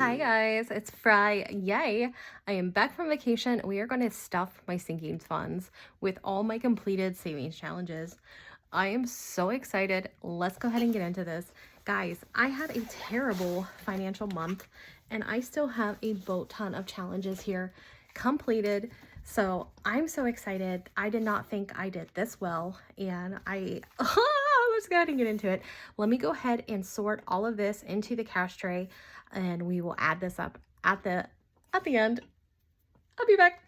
Hi guys, it's Fri-YAY. I am back from vacation. We are going to stuff my sinking funds with all my completed savings challenges. I am so excited. Let's go ahead and get into this. Guys, I had a terrible financial month and I still have a boat ton of challenges here completed. So I'm so excited. I did not think I did this well and let's go ahead and get into it. Let me go ahead and sort all of this into the cash tray and we will add this up at the end. I'll be back.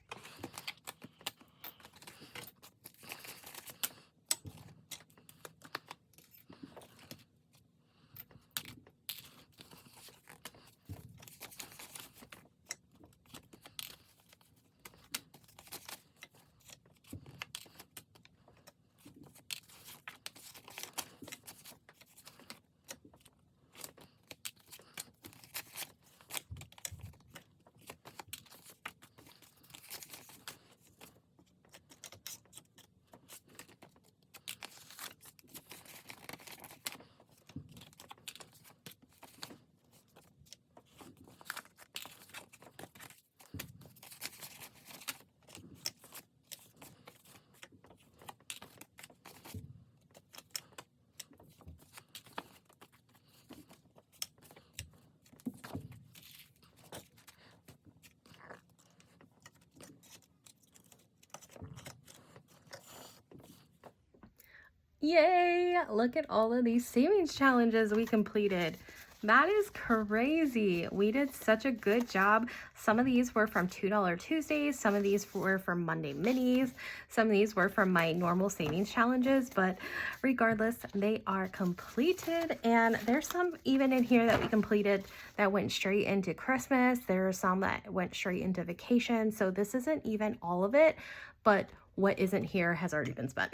Yay! Look at all of these savings challenges we completed. That is crazy. We did such a good job. Some of these were from $2 Tuesdays. Some of these were from Monday Minis. Some of these were from my normal savings challenges. But regardless, they are completed. And there's some even in here that we completed that went straight into Christmas. There are some that went straight into vacation. So this isn't even all of it. But what isn't here has already been spent.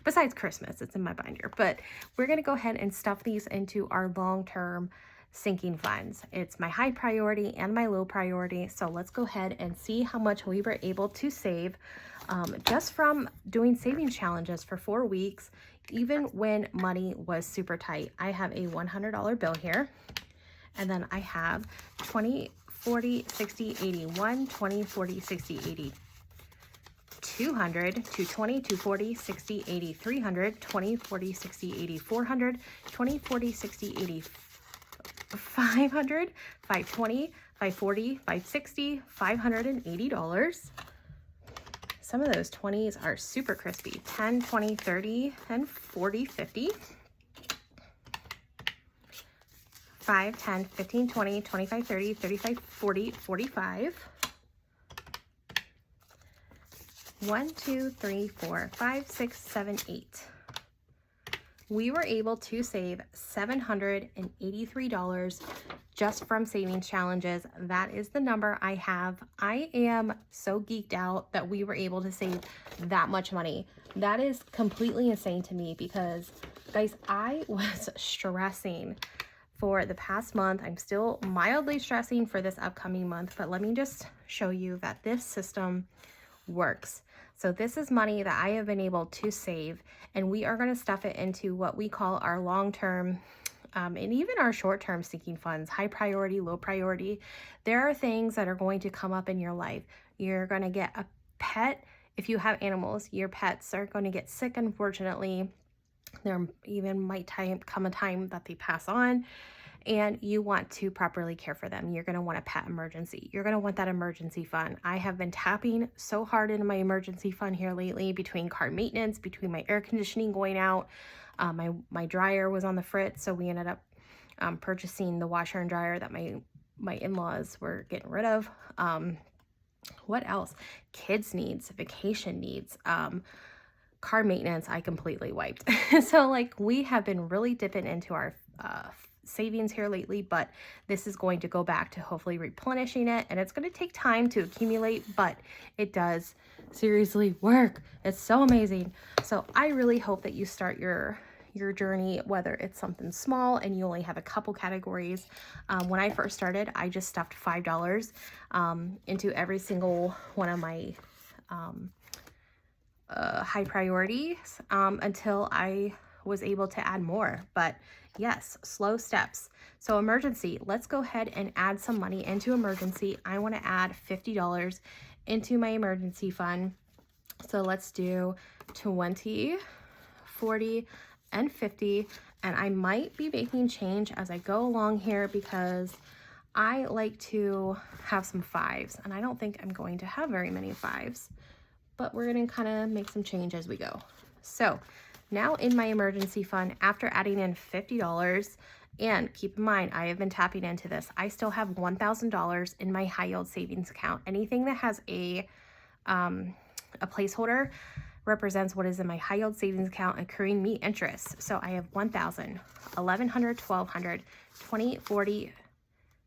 Besides Christmas, it's in my binder. But we're going to go ahead and stuff these into our long-term sinking funds. It's my high priority and my low priority. So let's go ahead and see how much we were able to save just from doing savings challenges for 4 weeks, even when money was super tight. I have a $100 bill here. And then I have 20, 40, 60, 81, 20, 40, 60, 80. 200, 220, 240, 60, 80, 300, 20, 40, 60, 80, 400, 20, 40, 60, 80, 500, 520, 540, 560, $580. Some of those 20s are super crispy. 10, 20, 30, and 40, 50. 5, 10, 15, 20, 25, 30, 35, 40, 45. 1, 2, 3, 4, 5, 6, 7, 8. We were able to save $783 just from savings challenges. That is the number I have. I am so geeked out that we were able to save that much money. That is completely insane to me because, guys, I was stressing for the past month. I'm still mildly stressing for this upcoming month, but let me just show you that this system works. So this is money that I have been able to save, and we are going to stuff it into what we call our long-term and even our short-term sinking funds, high priority, low priority. There are things that are going to come up in your life. You're going to get a pet. If you have animals, your pets are going to get sick, unfortunately. There even might come a time that they pass on, and you want to properly care for them. You're going to want a pet emergency. You're going to want that emergency fund. I have been tapping so hard into my emergency fund here lately, between car maintenance, between my air conditioning going out. My dryer was on the fritz, so we ended up purchasing the washer and dryer that my in-laws were getting rid of. What else? Kids needs, vacation needs, car maintenance, I completely wiped. So like we have been really dipping into our savings here lately, but this is going to go back to hopefully replenishing it, and it's going to take time to accumulate, but it does seriously work. It's so amazing. So I really hope that you start your journey, whether it's something small and you only have a couple categories. When I first started, I just stuffed $5 into every single one of my high priorities until I was able to add more, but yes, slow steps. So emergency, let's go ahead and add some money into emergency. I want to add $50 into my emergency fund. So let's do 20, 40, and 50. And I might be making change as I go along here because I like to have some fives, and I don't think I'm going to have very many fives, but we're going to kind of make some change as we go. So now in my emergency fund, after adding in $50, and keep in mind, I have been tapping into this, I still have $1,000 in my high yield savings account. Anything that has a placeholder represents what is in my high yield savings account accruing me interest. So I have 1,000, 1,100, 1,200, 20, 40,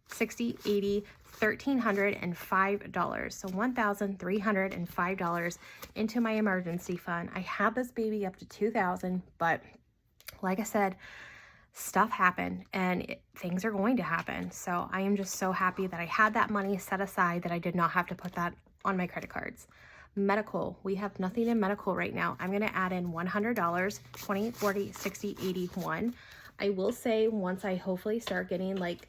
60, 80, $1,305. So $1,305 into my emergency fund. I have this baby up to 2,000, but like I said, stuff happened and things are going to happen. So I am just so happy that I had that money set aside, that I did not have to put that on my credit cards. Medical, we have nothing in medical right now. I'm going to add in $100, 20, 40, 60, 81. I will say once I hopefully start getting like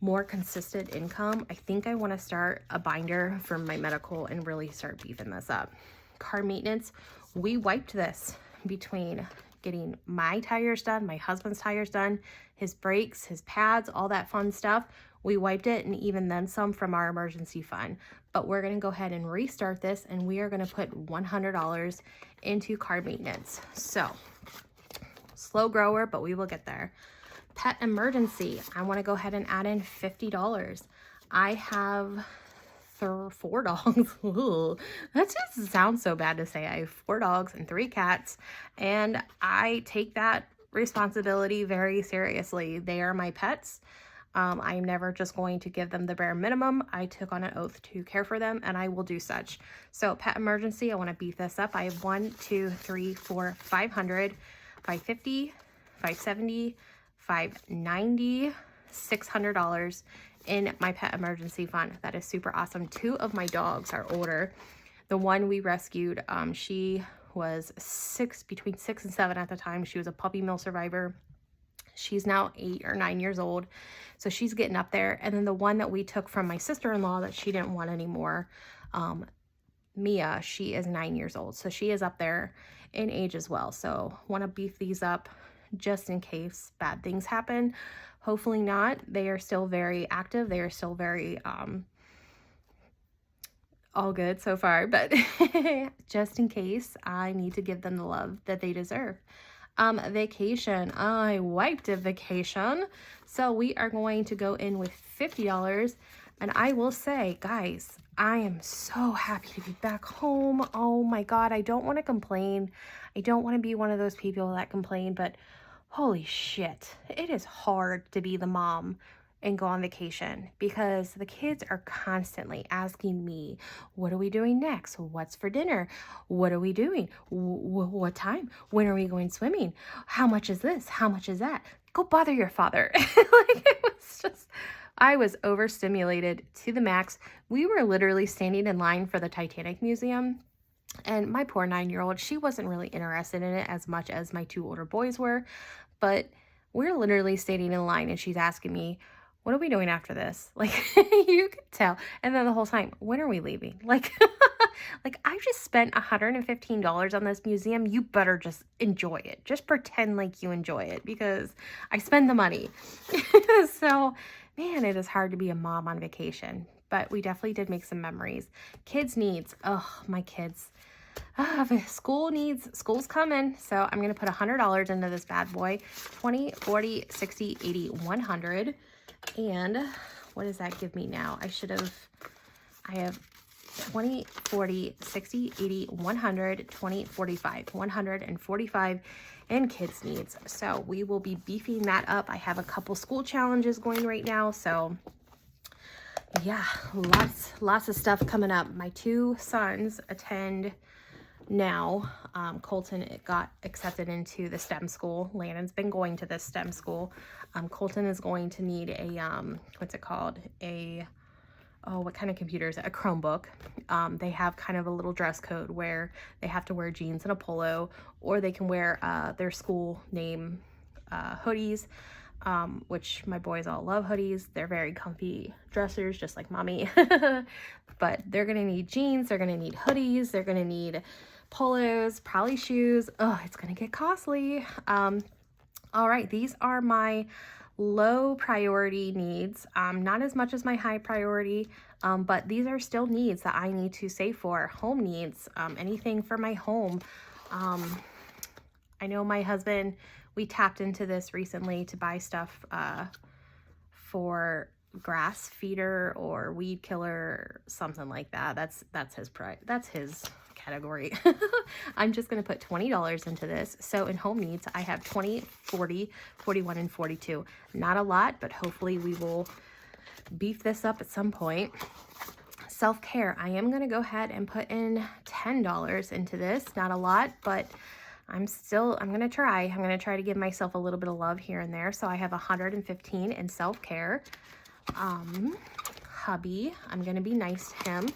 more consistent income, I think I want to start a binder for my medical and really start beefing this up. Car maintenance, we wiped this between getting my tires done, my husband's tires done, his brakes, his pads, all that fun stuff. We wiped it and even then some from our emergency fund. But we're going to go ahead and restart this, and we are going to put $100 into car maintenance. So slow grower, but we will get there. Pet emergency, I want to go ahead and add in $50. I have 4 dogs. Ooh, that just sounds so bad to say. I have 4 dogs and 3 cats, and I take that responsibility very seriously. They are my pets. I'm never just going to give them the bare minimum. I took on an oath to care for them, and I will do such. So pet emergency, I want to beef this up. I have 1, 2, 3, 4, 500, 550, 570, 590, $600 in my pet emergency fund. That is super awesome. 2 of my dogs are older. The one we rescued, she was between 6 and 7 at the time. She was a puppy mill survivor. She's now 8 or 9 years old. So she's getting up there. And then the one that we took from my sister-in-law that she didn't want anymore, Mia, she is 9 years old. So she is up there in age as well. So want to beef these up just in case bad things happen. Hopefully not. They are still very active. They are still very all good so far, but just in case, I need to give them the love that they deserve. Vacation, I wiped a vacation. So we are going to go in with $50. And I will say, guys, I am so happy to be back home. Oh my God, I don't want to complain. I don't want to be one of those people that complain, but holy shit, it is hard to be the mom and go on vacation because the kids are constantly asking me, what are we doing next? What's for dinner? What are we doing? What time? When are we going swimming? How much is this? How much is that? Go bother your father. Like, it was just, I was overstimulated to the max. We were literally standing in line for the Titanic Museum, and my poor 9-year-old, she wasn't really interested in it as much as my 2 older boys were, but we're literally standing in line and she's asking me, what are we doing after this? Like, you could tell. And then the whole time, when are we leaving? Like, like I just spent $115 on this museum. You better just enjoy it. Just pretend like you enjoy it because I spend the money. So, man, it is hard to be a mom on vacation, but we definitely did make some memories. Kids needs, oh, my kids. School's coming. So I'm going to put $100 into this bad boy. 20, 40, 60, 80, 100. And what does that give me now? I have 20, 40, 60, 80, 100, 20, 45, 145 in kids needs. So we will be beefing that up. I have a couple school challenges going right now. So yeah, lots of stuff coming up. My 2 sons attend now. Colton got accepted into the STEM school. Landon's been going to this STEM school. Colton is going to need a, what's it called? oh, what kind of computer is it? A Chromebook. They have kind of a little dress code where they have to wear jeans and a polo, or they can wear their school name hoodies, which my boys all love hoodies. They're very comfy dressers, just like mommy. But they're gonna need jeans, they're gonna need hoodies, they're gonna need polos, probably shoes. Oh, it's gonna get costly. All right, these are my low priority needs, not as much as my high priority, but these are still needs that I need to save for. Home needs, anything for my home. I know my husband, we tapped into this recently to buy stuff for grass feeder or weed killer, something like that. That's his price. That's his category. I'm just going to put $20 into this. So in home needs, I have 20, 40, 41, and 42. Not a lot, but hopefully we will beef this up at some point. Self-care, I am going to go ahead and put in $10 into this. Not a lot, but I'm going to try. I'm going to try to give myself a little bit of love here and there. So I have 115 in self-care. Hubby, I'm going to be nice to him.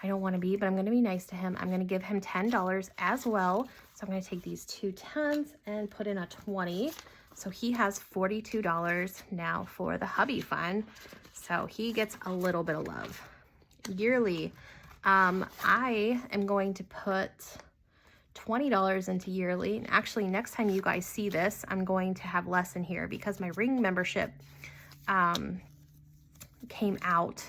I don't want to be, but I'm going to be nice to him. I'm going to give him $10 as well. So I'm going to take these 2 10s and put in a 20. So he has $42 now for the hubby fund. So he gets a little bit of love. Yearly, I am going to put $20 into yearly. And actually, next time you guys see this, I'm going to have less in here because my ring membership came out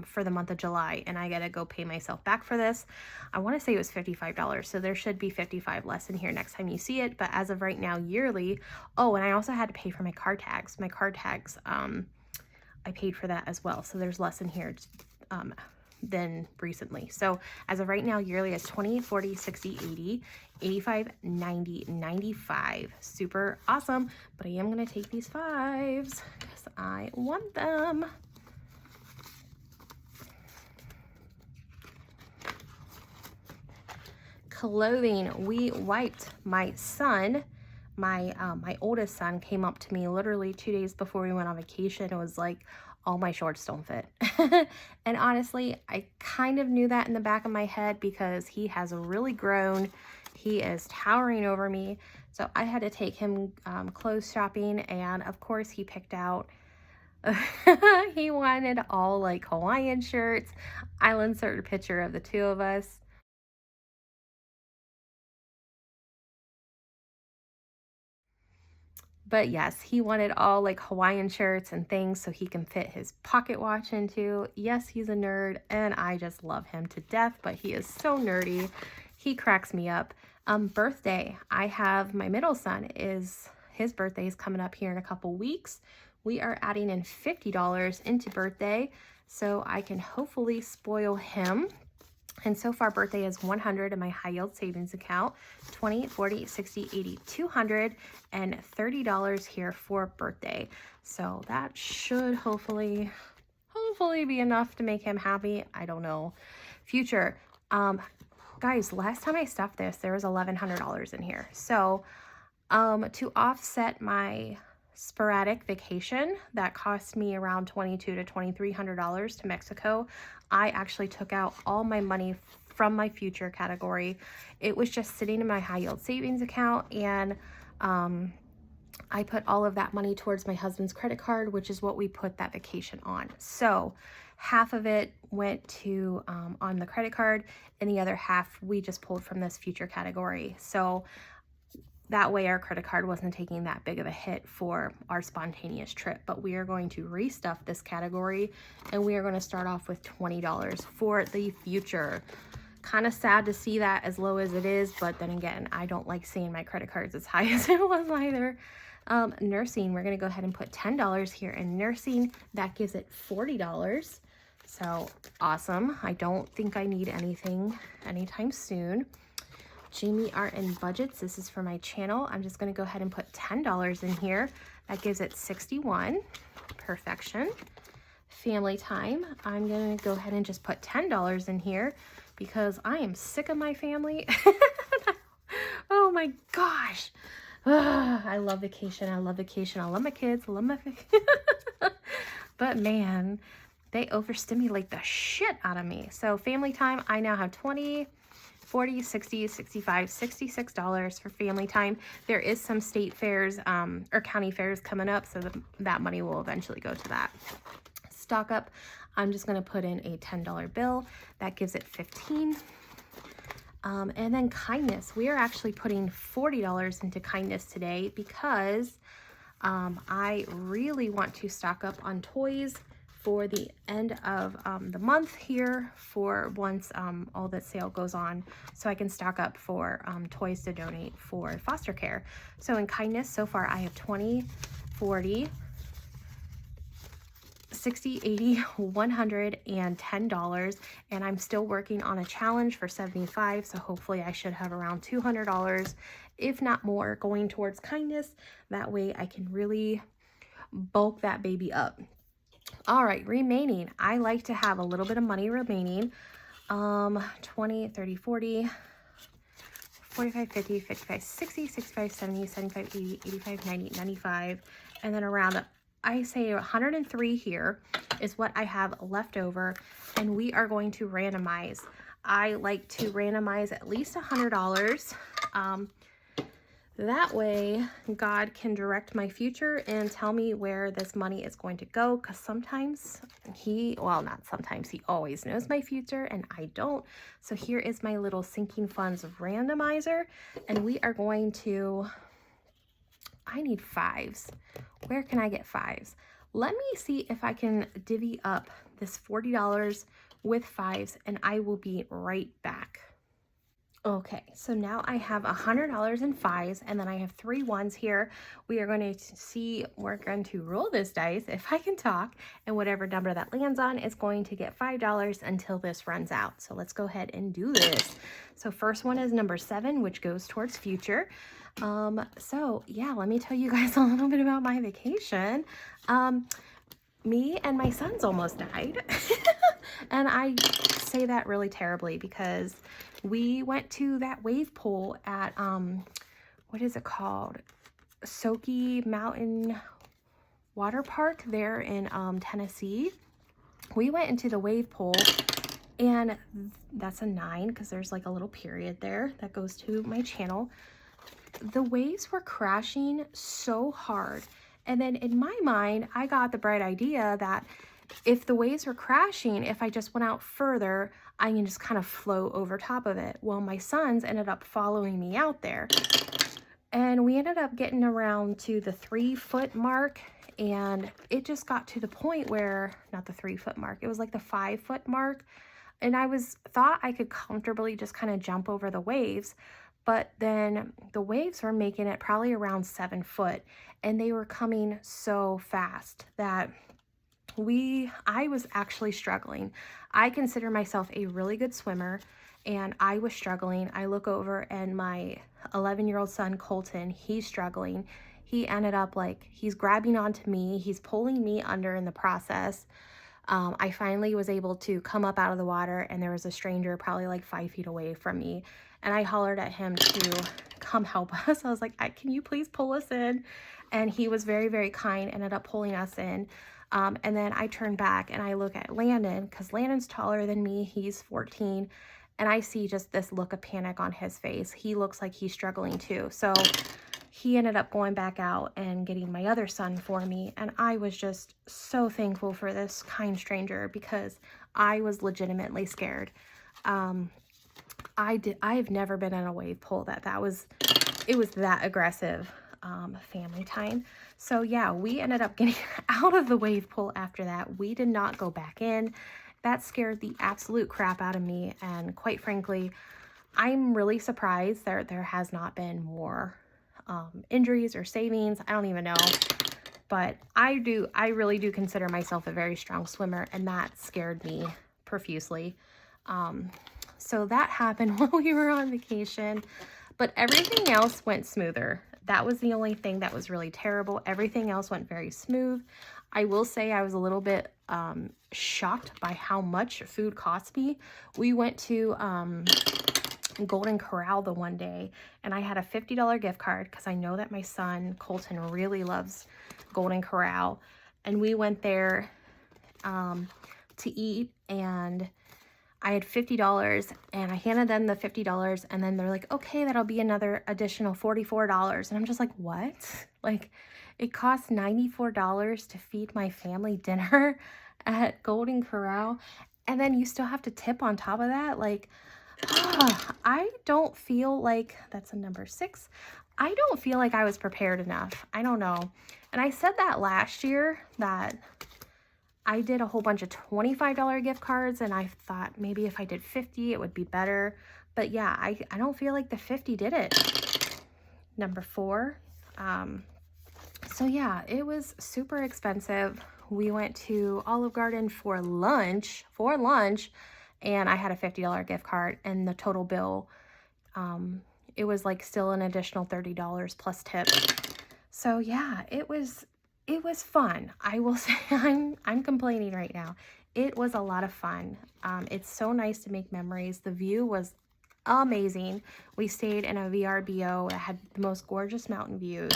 for the month of July, and I gotta go pay myself back for this. I want to say it was $55, so there should be $55 less in here next time you see it, but as of right now, yearly. Oh, and I also had to pay for my car tags. My car tags, I paid for that as well, so there's less in here than recently. So as of right now, yearly is 20, 40, 60, 80, 85, 90, 95. Super awesome, but I am going to take these 5s because I want them. Clothing, we wiped. My son, my oldest son, came up to me literally 2 days before we went on vacation and was like, all my shorts don't fit. And honestly, I kind of knew that in the back of my head because he has really grown. He is towering over me. So I had to take him clothes shopping, and of course he picked out he wanted all like Hawaiian shirts. I'll insert a picture of the 2 of us. But yes, he wanted all like Hawaiian shirts and things so he can fit his pocket watch into. Yes, he's a nerd, and I just love him to death, but he is so nerdy. He cracks me up. Birthday, I have my middle son, his birthday is coming up here in a couple weeks. We are adding in $50 into birthday so I can hopefully spoil him. And so far, birthday is 100 in my high yield savings account, 20, 40, 60, 80, 200, and $30 here for birthday. So that should hopefully be enough to make him happy. I don't know. Future. Guys, last time I stuffed this, there was $1,100 in here. So to offset my sporadic vacation that cost me around $2,200 to $2,300 to Mexico, I actually took out all my money from my future category. It was just sitting in my high yield savings account, and I put all of that money towards my husband's credit card, which is what we put that vacation on. So half of it went to on the credit card, and the other half we just pulled from this future category. So that way our credit card wasn't taking that big of a hit for our spontaneous trip. But we are going to restuff this category, and we are going to start off with $20 for the future. Kind of sad to see that as low as it is, but then again, I don't like seeing my credit cards as high as it was either. Nursing, we're going to go ahead and put $10 here in nursing. That gives it $40. So awesome. I don't think I need anything anytime soon. Jamie Art and Budgets, this is for my channel. I'm just going to go ahead and put $10 in here. That gives it $61. Perfection. Family time, I'm going to go ahead and just put $10 in here because I am sick of my family. Oh my gosh. I love vacation. I love vacation. I love my kids. I love my But man, they overstimulate the shit out of me. So family time, I now have 20, 40, 60, 65, $66 for family time. There is some state fairs or county fairs coming up, so that money will eventually go to that. Stock up, I'm just going to put in a $10 bill. That gives it 15. And then kindness, we are actually putting $40 into kindness today because I really want to stock up on toys for the end of the month here for once all the sale goes on, so I can stock up for toys to donate for foster care. So in kindness, so far I have 20, 40, 60, 80, $110, and I'm still working on a challenge for 75, so hopefully I should have around $200, if not more, going towards kindness. That way I can really bulk that baby up. All right, remaining, I like to have a little bit of money remaining. 20, 30, 40, 45, 50, 55, 60, 65, 70, 75, 80, 85, 90, 95, and then around, I say 103 here is what I have left over, and we are going to randomize. I like to randomize at least $100. That way God can direct my future and tell me where this money is going to go, because sometimes not sometimes, he always knows my future and I don't. So here is my little sinking funds randomizer, and we are going to, I need fives. Where can I get fives? Let me see if I can divvy up this $40 with fives, and I will be right back. Okay, so now I have $100 in fives, and then I have 3 ones here. We are going to see, we're going to roll this dice, if I can talk, and whatever number that lands on is going to get $5 until this runs out. So let's go ahead and do this. So first one is number 7, which goes towards future. So yeah, let me tell you guys a little bit about my vacation. Me and my sons almost died. And I say that really terribly because we went to that wave pool at, what is it called? Soaky Mountain Water Park there in Tennessee. We went into the wave pool, and that's a 9 because there's like a little period there that goes to my channel. The waves were crashing so hard. And then in my mind, I got the bright idea that if the waves were crashing, if I just went out further, I can just kind of float over top of it. Well, my sons ended up following me out there, and we ended up getting around to the 3-foot mark, and it just got to the point where, not the 3-foot mark, it was like the 5-foot mark, and I thought I could comfortably just kind of jump over the waves. But then the waves were making it probably around 7 foot, and they were coming so fast that I was actually struggling. I consider myself a really good swimmer, and I was struggling. I look over, and my 11-year-old son, Colton, he's struggling. He ended up he's grabbing onto me. He's pulling me under in the process. I finally was able to come up out of the water, and there was a stranger probably like 5 feet away from me. And I hollered at him to come help us. I was like, can you please pull us in? And he was very, very kind, ended up pulling us in. And then I turn back and I look at Landon, because Landon's taller than me. He's 14. And I see just this look of panic on his face. He looks like he's struggling too. So he ended up going back out and getting my other son for me. And I was just so thankful for this kind stranger, because I was legitimately scared. I've never been in a wave pool it was that aggressive. Family time. So yeah, we ended up getting out of the wave pool after that. We did not go back in. That scared the absolute crap out of me, and quite frankly, I'm really surprised there has not been more injuries or savings. I don't even know, but I really do consider myself a very strong swimmer, and that scared me profusely. So that happened while we were on vacation, but everything else went smoother. That was the only thing that was really terrible. Everything else went very smooth. I will say I was a little bit shocked by how much food cost me. We went to Golden Corral the one day, and I had a $50 gift card because I know that my son Colton really loves Golden Corral. And we went there to eat, and I had $50, and I handed them the $50, and then they're like, okay, that'll be another additional $44. And I'm just like, what? Like, it costs $94 to feed my family dinner at Golden Corral, and then you still have to tip on top of that. Like, I don't feel like, that's a number 6. I don't feel like I was prepared enough. I don't know. And I said that last year, that I did a whole bunch of $25 gift cards, and I thought maybe if I did 50, it would be better. But yeah, I don't feel like the 50 did it. Number 4. So yeah, it was super expensive. We went to Olive Garden for lunch, and I had a $50 gift card, and the total bill, it was like still an additional $30 plus tips. So yeah, it was fun. I will say, I'm complaining right now. It was a lot of fun. It's so nice to make memories. The view was amazing. We stayed in a VRBO that had the most gorgeous mountain views.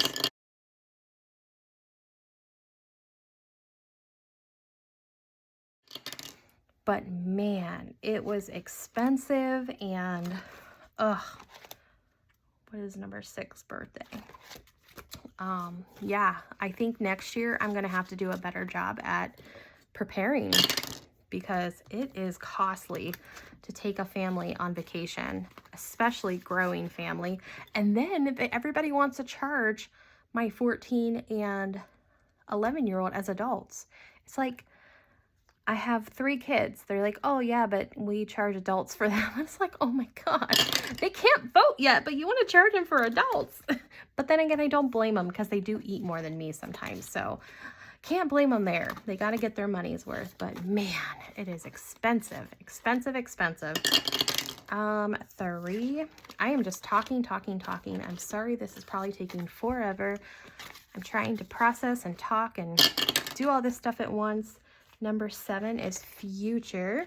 But man, it was expensive, and what is number 6 birthday? Yeah, I think next year I'm gonna have to do a better job at preparing, because it is costly to take a family on vacation, especially growing family. And then everybody wants to charge my 14 and 11-year-old as adults. It's like, I have 3 kids. They're like, oh yeah, but we charge adults for them. It's like, oh my God, they can't vote yet, but you want to charge them for adults. But then again, I don't blame them, because they do eat more than me sometimes. So can't blame them there. They got to get their money's worth. But man, it is expensive, expensive, expensive. 3. I am just talking. I'm sorry, this is probably taking forever. I'm trying to process and talk and do all this stuff at once. Number 7 is Future.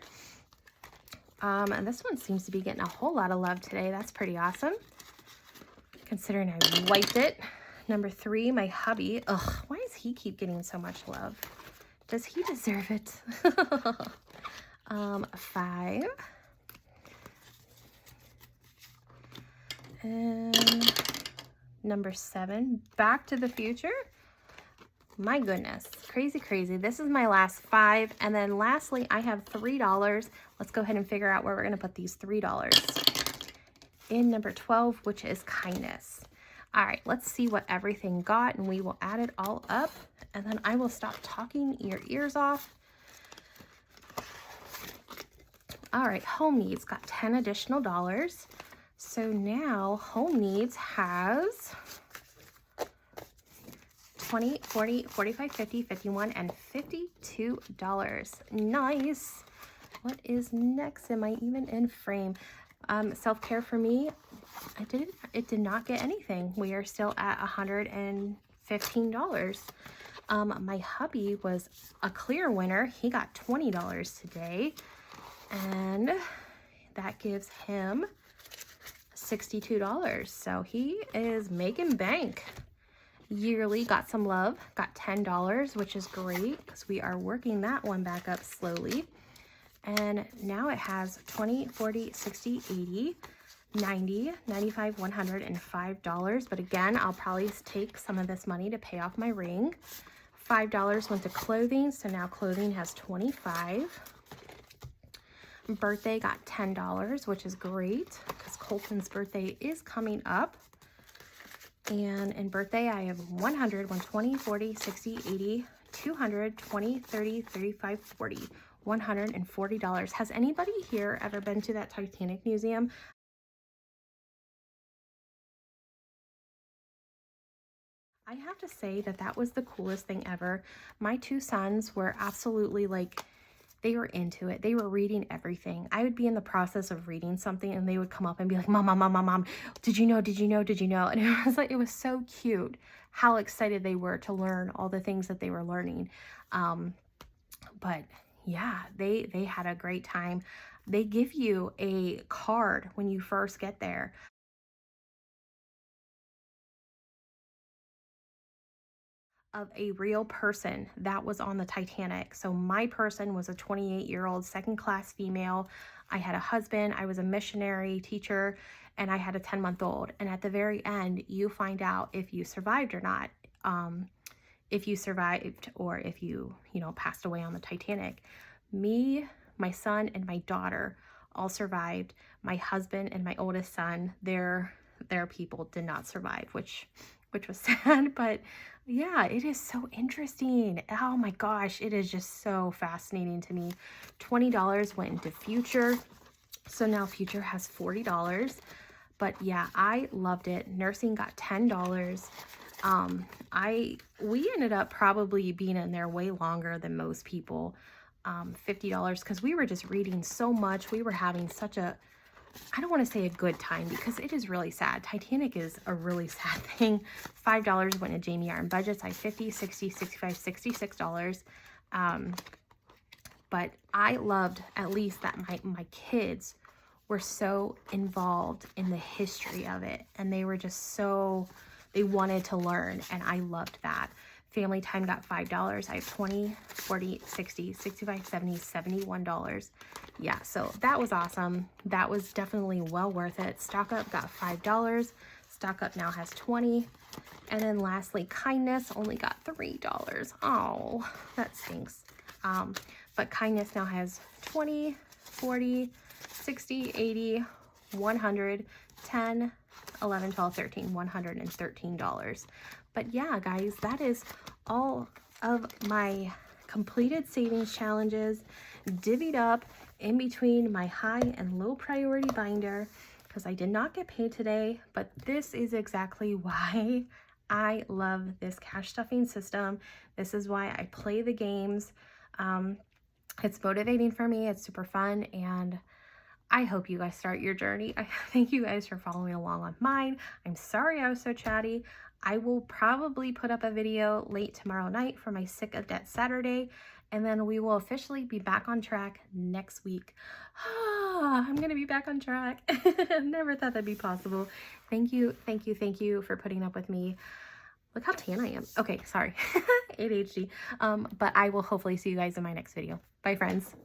And this one seems to be getting a whole lot of love today. That's pretty awesome, considering I wiped it. Number 3, my hubby. Ugh, why does he keep getting so much love? Does he deserve it? 5. And number 7, Back to the Future. My goodness, crazy, crazy. This is my last 5. And then lastly, I have $3. Let's go ahead and figure out where we're going to put these $3. In number 12, which is Kindness. All right, let's see what everything got, and we will add it all up, and then I will stop talking your ears off. All right, Home Needs got 10 additional dollars. So now Home Needs has 20, 40, 45, 50, 51, and $52. Nice. What is next? Am I even in frame? Self-care for me, it did not get anything. We are still at $115. My hubby was a clear winner. He got $20 today, and that gives him $62. So he is making bank. Yearly got some love, got $10, which is great, because we are working that one back up slowly. And now it has 20, 40, 60, 80, 90, 95, $100, and $5. But again, I'll probably take some of this money to pay off my ring. $5 went to clothing, so now clothing has 25. Birthday got $10, which is great, because Colton's birthday is coming up. And in birthday, I have 100, 120, 40, 60, 80, 200, 20, 30, 35, 40. $140. Has anybody here ever been to that Titanic museum? I have to say that that was the coolest thing ever. My 2 sons were absolutely like, they were into it. They were reading everything. I would be in the process of reading something, and they would come up and be like, Mom, did you know? And it was so cute how excited they were to learn all the things that they were learning. But yeah, they had a great time. They give you a card when you first get there. of a real person that was on the Titanic. So my person was a 28-year-old second-class female. I had a husband, I was a missionary teacher, and I had a 10-month-old. And at the very end, you find out if you survived or not. If you survived or if you passed away on the Titanic. Me, my son, and my daughter all survived. My husband and my oldest son, their people did not survive, which was sad, but yeah, it is so interesting. Oh my gosh, it is just so fascinating to me. $20 went into Future, so now Future has $40. But yeah, I loved it. Nursing got $10. We ended up probably being in there way longer than most people. $50 because we were just reading so much. We were having such a, I don't want to say a good time because it is really sad. Titanic is a really sad thing. $5 went to Jamie Arden budgets. I $50, $60, $65, $66. But I loved at least that my kids were so involved in the history of it, and they were just so, they wanted to learn, and I loved that. Family time got $5. I have 20, 40, 60, 65, 70, $71. Yeah, so that was awesome. That was definitely well worth it. Stock Up got $5. Stock Up now has 20. And then lastly, Kindness only got $3. Oh, that stinks. But Kindness now has 20, 40, 60, 80, 100, 10, 11, 12, 13, $113. But yeah, guys, that is all of my completed savings challenges divvied up in between my high and low priority binder because I did not get paid today, but this is exactly why I love this cash stuffing system. This is why I play the games. It's motivating for me. It's super fun, and I hope you guys start your journey. I thank you guys for following along on mine. I'm sorry I was so chatty. I will probably put up a video late tomorrow night for my Sick of Debt Saturday, and then we will officially be back on track next week. I'm going to be back on track. Never thought that'd be possible. Thank you for putting up with me. Look how tan I am. Okay, sorry. ADHD. But I will hopefully see you guys in my next video. Bye, friends.